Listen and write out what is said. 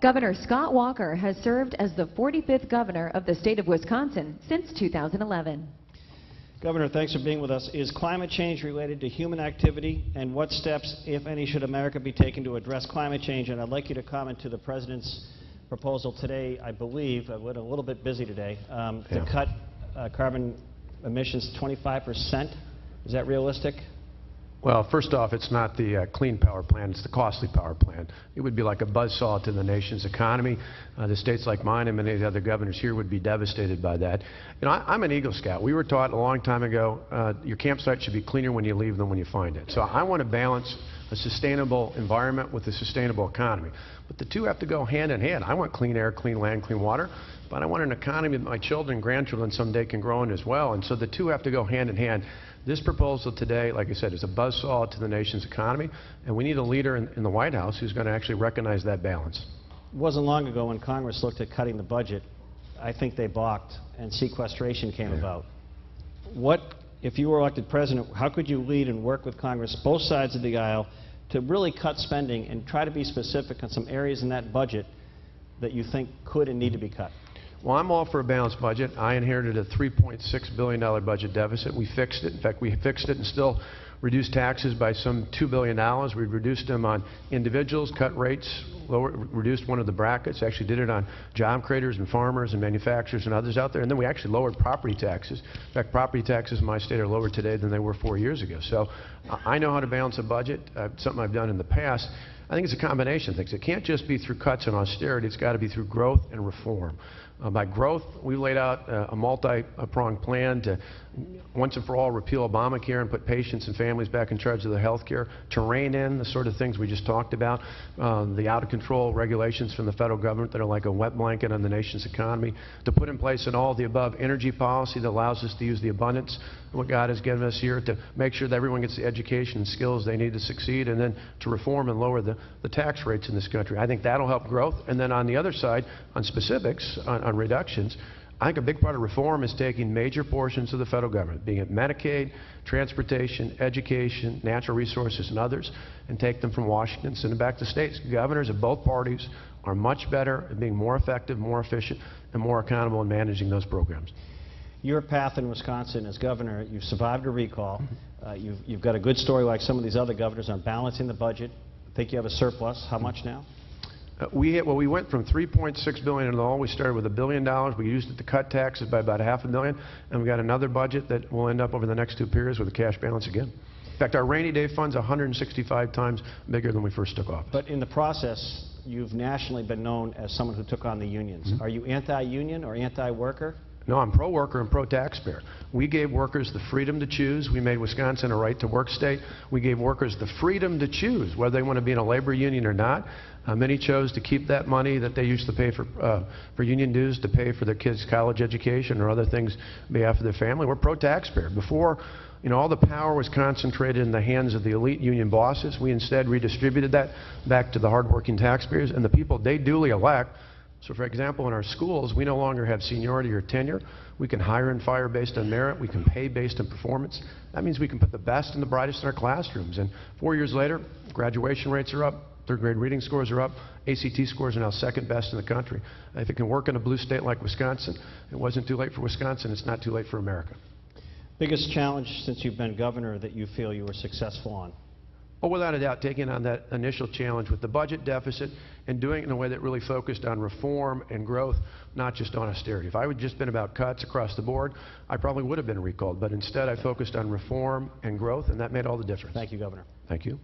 Governor Scott Walker has served as the 45th governor of the state of Wisconsin since 2011. Governor, thanks for being with us. Is climate change related to human activity, and what steps, if any, should America be taking to address climate change? And I'd like you to comment to the President's proposal today, I believe, we're a little bit busy today, to cut carbon emissions 25%. Is that realistic? Well, first off, it's not the clean power plant, it's the costly power plant. It would be like a buzzsaw to the nation's economy. The states like mine and many of the other governors here would be devastated by that. You know, I'm an Eagle Scout. We were taught a long time ago, your campsite should be cleaner when you leave than when you find it. So I want to balance a sustainable environment with a sustainable economy. But the two have to go hand in hand. I want clean air, clean land, clean water, but I want an economy that my children and grandchildren someday can grow in as well. And so the two have to go hand in hand. This proposal today, like I said, is a buzzsaw to the nation's economy, and we need a leader in the White House who's going to actually recognize that balance. It wasn't long ago when Congress looked at cutting the budget. I think they balked, and sequestration came about. What, if you were elected president, how could you lead and work with Congress, both sides of the aisle, to really cut spending and try to be specific on some areas in that budget that you think could and need to be cut? Well, I'm all for a balanced budget. I inherited a $3.6 billion budget deficit. We fixed it. In fact, we fixed it and still reduced taxes by some $2 billion. We reduced them on individuals, cut rates, reduced one of the brackets, actually did it on job creators and farmers and manufacturers and others out there. And then we actually lowered property taxes. In fact, property taxes in my state are lower today than they were 4 years ago. So I know how to balance a budget, something I've done in the past. I think it's a combination of things. It can't just be through cuts and austerity. It's got to be through growth and reform. By growth, we laid out a multi-pronged plan to once and for all repeal Obamacare and put patients and families back in charge of their health care, to rein in the sort of things we just talked about, the out-of-control regulations from the federal government that are like a wet blanket on the nation's economy, to put in place an all-of-the-above energy policy that allows us to use the abundance of what God has given us here, to make sure that everyone gets the education and skills they need to succeed, and then to reform and lower the tax rates in this country. I think that'll help growth. And then on the other side, on specifics, on reductions, I think a big part of reform is taking major portions of the federal government, being it Medicaid, transportation, education, natural resources, and others, and take them from Washington, send them back to states. Governors of both parties are much better at being more effective, more efficient, and more accountable in managing those programs. Your path in Wisconsin as governor, you've survived a recall. You've got a good story like some of these other governors on balancing the budget. I think you have a surplus. How much now? We went from $3.6 billion in all. We started with $1 billion. We used it to cut taxes by about $500,000, and we got another budget that will end up over the next 2 periods with a cash balance again. In fact, our rainy day fund's 165 times bigger than we first took office. But in the process, you've nationally been known as someone who took on the unions. Are you anti-union or anti-worker? No, I'm pro-worker and pro-taxpayer. We gave workers the freedom to choose. We made Wisconsin a right-to-work state. We gave workers the freedom to choose whether they want to be in a labor union or not. Many chose to keep that money that they used to pay for union dues to pay for their kids' college education or other things on behalf of their family. We're pro-taxpayer. Before, you know, all the power was concentrated in the hands of the elite union bosses. We instead redistributed that back to the hardworking taxpayers and the people they duly elect. So, for example, in our schools, we no longer have seniority or tenure. We can hire and fire based on merit. We can pay based on performance. That means we can put the best and the brightest in our classrooms. And 4 years later, graduation rates are up, third-grade reading scores are up, ACT scores are now second best in the country. If it can work in a blue state like Wisconsin, it wasn't too late for Wisconsin. It's not too late for America. Biggest challenge since you've been governor that you feel you were successful on? Well, without a doubt, taking on that initial challenge with the budget deficit and doing it in a way that really focused on reform and growth, not just on austerity. If I had just been about cuts across the board, I probably would have been recalled. But instead, I focused on reform and growth, and that made all the difference. Thank you, Governor. Thank you.